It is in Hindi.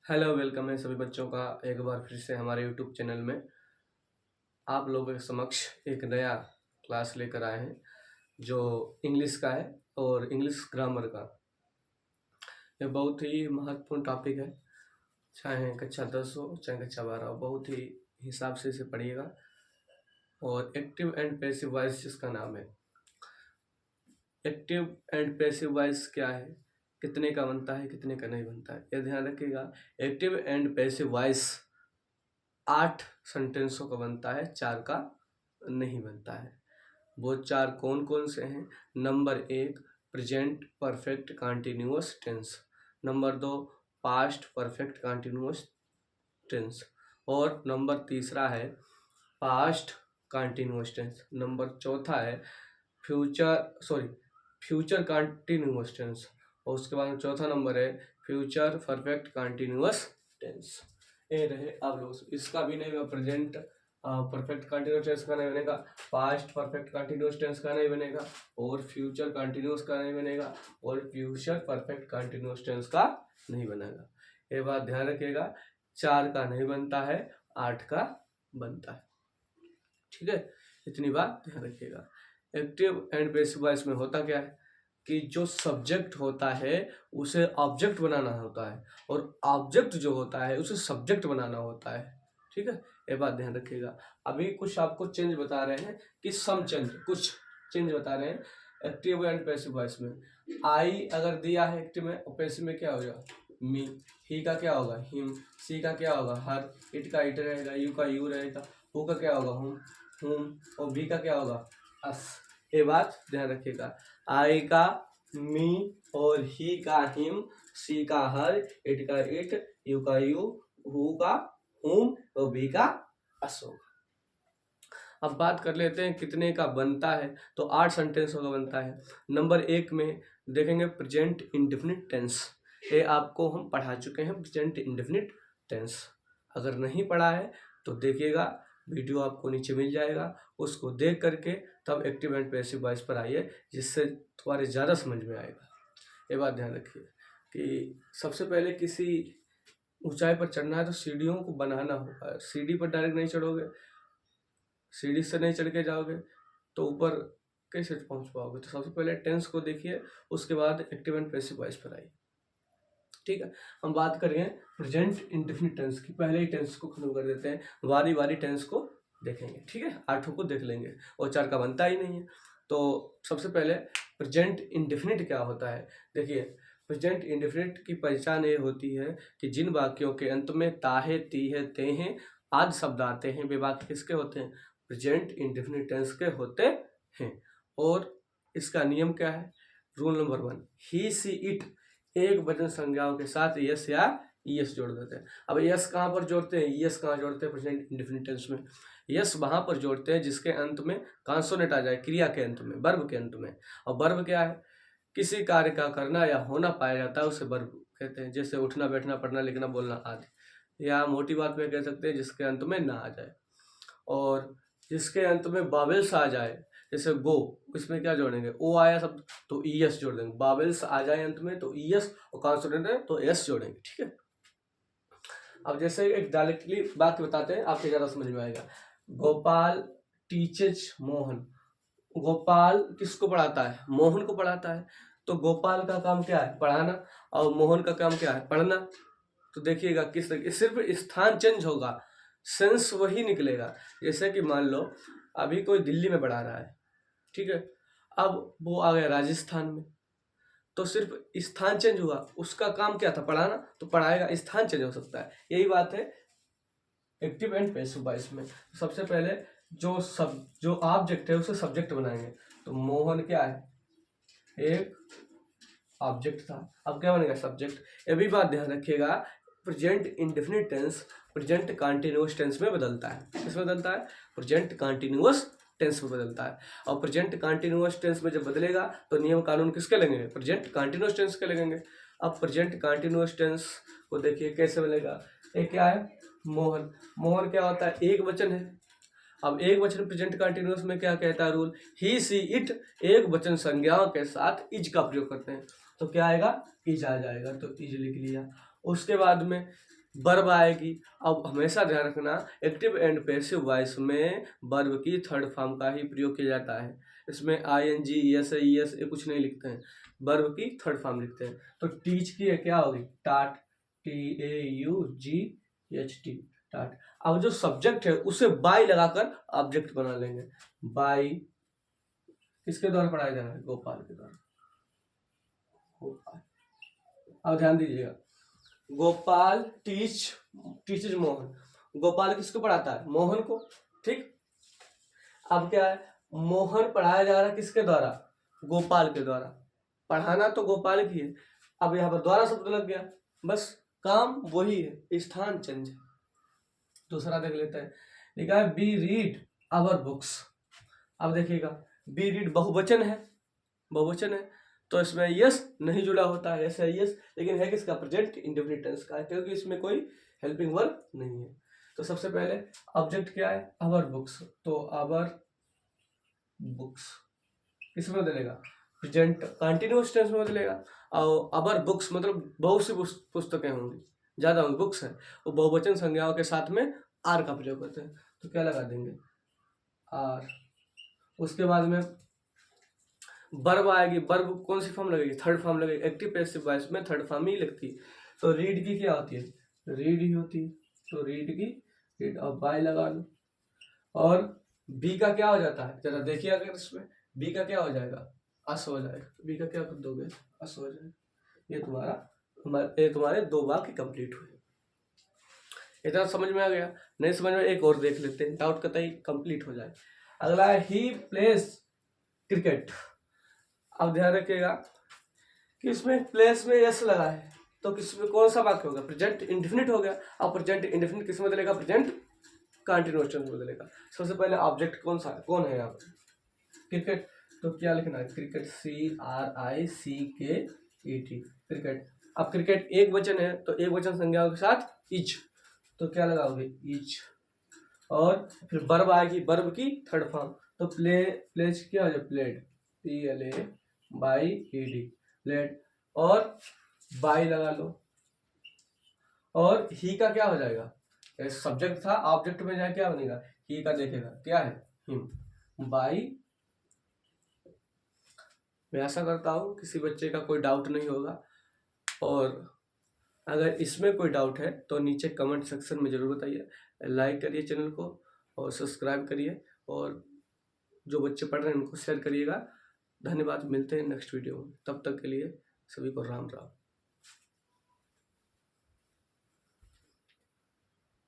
हेलो, वेलकम है सभी बच्चों का एक बार फिर से हमारे यूट्यूब चैनल में। आप लोगों के समक्ष एक नया क्लास लेकर आए हैं जो इंग्लिश का है और इंग्लिश ग्रामर का। ये बहुत ही महत्वपूर्ण टॉपिक है, चाहे कक्षा 10 हो चाहे कक्षा 12 हो, बहुत ही हिसाब से इसे पढ़िएगा। और एक्टिव एंड पैसिव वॉइस जिसका नाम है, एक्टिव एंड पैसिव वॉइस क्या है, कितने का बनता है कितने का नहीं बनता है, ये ध्यान रखिएगा। एक्टिव एंड पैसिव वॉइस 8 सेंटेंसों का बनता है, 4 का नहीं बनता है। वो 4 कौन कौन से हैं? Number 1 present perfect continuous tense, number 2 past perfect continuous tense, और नंबर तीसरा है पास्ट कंटिन्यूअस टेंस, नंबर चौथा है फ्यूचर कंटिन्यूअस टेंस, और उसके बाद चौथा नंबर है फ्यूचर परफेक्ट कंटिन्यूअस टेंस। ये रहे आप लोग, इसका भी नहीं प्रेजेंट परफेक्ट कंटिन्यूअस टेंस का नहीं बनेगा, पास्ट परफेक्ट कंटिन्यूअस टेंस का नहीं बनेगा, और फ्यूचर कंटिन्यूअस का नहीं बनेगा, और फ्यूचर परफेक्ट कंटिन्यूअस टेंस का नहीं बनेगा। ये बात ध्यान रखिएगा, 4 का नहीं बनता है, 8 का बनता है। ठीक है, इतनी बात ध्यान रखिएगा। एक्टिव एंड पैसिव वॉइस में होता क्या है कि जो सब्जेक्ट होता है उसे ऑब्जेक्ट बनाना होता है, और ऑब्जेक्ट जो होता है उसे सब्जेक्ट बनाना होता है। ठीक है, ये बात ध्यान रखिएगा। अभी कुछ आपको चेंज बता रहे हैं कि सम चेंज, कुछ चेंज बता रहे हैं एक्टिव एंड पैसिव वॉइस में। आई अगर दिया है एक्टिव में, और पैसिव में क्या होगा? मी। ही का क्या होगा? हिम। सी का क्या होगा? हर। इट का इट रहेगा, यू का यू रहेगा, हु का क्या होगा? हुम, और वी का क्या होगा? अस। ये बात ध्यान रखिएगा। आई का मी, और ही का हिम, सी का हर, इट का इट, यू का यू, हु का हुम, और वी का अस होगा। अब बात कर लेते हैं कितने का बनता है, तो 8 सेंटेंसों का बनता है। नंबर 1 में देखेंगे प्रेजेंट इंडेफिनिट टेंस। ये आपको हम पढ़ा चुके हैं, प्रेजेंट इंडेफिनिट टेंस। अगर नहीं पढ़ा है तो देखिएगा, वीडियो आपको नीचे मिल जाएगा, उसको देख करके तब एक्टिव एंड पैसिव वॉइस पर आइए, जिससे तुम्हारे ज़्यादा समझ में आएगा। ये बात ध्यान रखिए कि सबसे पहले किसी ऊंचाई पर चढ़ना है तो सीढ़ियों को बनाना होगा। सीढ़ी पर डायरेक्ट नहीं चढ़ोगे, सीढ़ी से नहीं चढ़ के जाओगे तो ऊपर कैसे पहुंच पाओगे। तो सबसे पहले टेंस को देखिए, उसके बाद एक्टिव एंड पैसिव वॉइस पर आइए। ठीक है, हम बात करेंगे प्रेजेंट इंडेफिनिट टेंस की। पहले ही टेंस को खत्म कर देते हैं, बारी बारी टेंस को देखेंगे। ठीक है, 8 को देख लेंगे, और 4 का बनता ही नहीं है। तो सबसे पहले प्रेजेंट इंडेफिनिट क्या होता है, देखिए। प्रेजेंट इंडेफिनिट की पहचान ये होती है कि जिन वाक्यों के अंत में ताहे, तीहे, तेहे आदि शब्द आते हैं, वे वाक्य किसके होते हैं? प्रेजेंट इंडेफिनिट टेंस के होते हैं। और इसका नियम क्या है? Rule number 1, he, she, it एक वचन संज्ञाओं के साथ यस या ईएस जोड़ देते हैं। अब यस कहाँ पर जोड़ते हैं, ईएस कहाँ जोड़ते हैं? प्रेजेंट इंडेफिनिट टेंस में यस वहां पर जोड़ते हैं जिसके अंत में कॉन्सोनेंट आ जाए, क्रिया के अंत में, वर्ब के अंत में। और वर्ब क्या है? किसी कार्य का करना या होना पाया जाता है, उसे वर्ब कहते हैं। जैसे उठना, बैठना, पढ़ना, लिखना, बोलना आदि। या मोटी बात में कह सकते हैं जिसके अंत में ना आ जाए, और जिसके अंत में बावेल्स आ जाए, जैसे गो, इसमें क्या जोड़ेंगे? ओ आया शब्द तो ईएस जोड़ देंगे। बावेल्स आ जाए अंत में तो ईएस, और कॉन्सोनेंट है तो एस जोड़ेंगे। ठीक है, अब जैसे एक डायरेक्टली वाक्य बताते हैं, आपको ज्यादा समझ में आएगा। गोपाल टीचेज मोहन। गोपाल किसको पढ़ाता है? मोहन को पढ़ाता है। तो गोपाल का काम क्या है? पढ़ाना, और मोहन का काम क्या है? पढ़ना। तो देखिएगा किस तरीके, सिर्फ स्थान चेंज होगा, सेंस वही निकलेगा। जैसे कि मान लो अभी कोई दिल्ली में पढ़ा रहा है, ठीक है, अब वो आ गया राजस्थान में, तो सिर्फ स्थान चेंज हुआ, उसका काम क्या था? पढ़ाना, तो पढ़ाएगा, स्थान चेंज हो सकता है। यही बात है एक्टिव एंड पैसिव वॉइस में। सबसे पहले जो ऑब्जेक्ट है उसे सब्जेक्ट बनाएंगे। तो मोहन क्या है? एक ऑब्जेक्ट था, अब क्या बनेगा? सब्जेक्ट। ये भी बात ध्यान रखिएगा, present indefinite tense present continuous tense में बदलता है। किसमें बदलता है? प्रेजेंट कंटिन्यूअस टेंस में बदलता है। और प्रेजेंट कंटिन्यूअस टेंस में जब बदलेगा तो नियम कानून किसके लगेंगे? प्रेजेंट कंटिन्यूअस टेंस के लगेंगे। अब प्रेजेंट कंटिन्यूअस टेंस को देखिए कैसे बनेगा। एक क्या है? मोहन। मोहन क्या होता है? एक वचन है। अब एक वचन प्रेजेंट कंटिन्यूअस में क्या कहता है रूल? ही, सी, इट एक वचन संज्ञाओं के साथ इज का प्रयोग करते हैं, तो क्या आएगा? इज आ जाएगा, तो इज लिख लिया। उसके बाद में वर्ब आएगी। अब हमेशा ध्यान रखना एक्टिव एंड पैसिव वॉइस में वर्ब की थर्ड फॉर्म का ही प्रयोग किया जाता है। इसमें ING ES ES ये कुछ नहीं लिखते हैं, वर्ब की थर्ड फॉर्म लिखते हैं। तो टीच की क्या होगी? टाट, TAUGHT, टाट। अब जो सब्जेक्ट है उसे बाय लगाकर ऑब्जेक्ट बना लेंगे। बाय किसके द्वारा पढ़ाया जा रहा है? गोपाल के द्वारा। गोपाल, अब ध्यान दीजिएगा, गोपाल टीचेज मोहन। गोपाल किसको पढ़ाता है? मोहन को, ठीक। अब क्या है? मोहन पढ़ाया जा रहा है किसके द्वारा? गोपाल के द्वारा। पढ़ाना तो गोपाल की है, अब यहाँ पर द्वारा शब्द लग गया, बस काम वही है, स्थान चेंज है। दूसरा देख लेते हैं, लिखा है बी रीड आवर बुक्स। अब देखिएगा, बी रीड बहुवचन है, बहुवचन है तो इसमें यस नहीं जुड़ा होता है, ऐसा यस, लेकिन है किसका? प्रेजेंट इंडेफिनिट टेंस का, क्योंकि इसमें कोई हेल्पिंग वर्ब नहीं है। तो सबसे पहले ऑब्जेक्ट क्या है? आवर बुक्स, तो आवर बुक्स किसमें बदलेगा? प्रेजेंट कंटिन्यूअस टेंस में बदलेगा। और आवर बुक्स मतलब बहुत सी पुस्तकें होंगी, ज्यादा होंगी, बुक्स है, वो बहुवचन संज्ञाओं के साथ में आर का प्रयोग करते हैं, तो क्या लगा देंगे? आर। उसके बाद में वर्ब आएगी, वर्ब कौन सी फॉर्म लगेगी? थर्ड फॉर्म लगेगी। एक्टिव पैसिव वॉइस में थर्ड फॉर्म ही लगती है। तो रीड की क्या होती है? रीड ही होती है, तो रीड की रीड, और बाय लगा लो। और बी का क्या हो जाता है? जरा देखिए, अगर इसमें बी का क्या हो जाएगा? अस हो जाएगा। बी का क्या कर दोगे? अस हो जाएगा। ये तुम्हारे 2 वाक्य कंप्लीट हुए। इतना समझ में आ गया? नहीं समझ में एक और देख लेते हैं, डाउट कतई कंप्लीट हो जाए। अगला है ही प्लेस क्रिकेट। अब ध्यान रखिएगा कि इसमें प्लेस में यस लगा है, तो किसमें कौन सा वाक्य होगा? प्रेजेंट इंडेफिनिट हो गया। अब प्रेजेंट इंडेफिनिट किस में बदलेगा? प्रेजेंट कंटिन्यूअस टेंस में बदलेगा। सबसे पहले ऑब्जेक्ट कौन सा है? कौन है यहाँ पर? क्रिकेट, तो क्या लिखना है? Cricket, CRICKET, cricket. अब क्रिकेट एक वचन है, तो एक वचन संज्ञाओं के साथ इज, तो क्या लगाओगे? इज। और फिर वर्ब आएगी, वर्ब की थर्ड फॉर्म, तो प्लेज क्या हो जाए? Played, PLA by ED, played. और बाई लगा लो। और ही का क्या हो जाएगा? सब्जेक्ट था, ऑब्जेक्ट में जाए क्या बनेगा? ही का देखेगा क्या है? Him, by. मैं आशा करता हूँ किसी बच्चे का कोई डाउट नहीं होगा, और अगर इसमें कोई डाउट है तो नीचे कमेंट सेक्शन में ज़रूर बताइए। लाइक करिए चैनल को और सब्सक्राइब करिए, और जो बच्चे पढ़ रहे हैं उनको शेयर करिएगा। धन्यवाद, मिलते हैं नेक्स्ट वीडियो में, तब तक के लिए सभी को राम राम।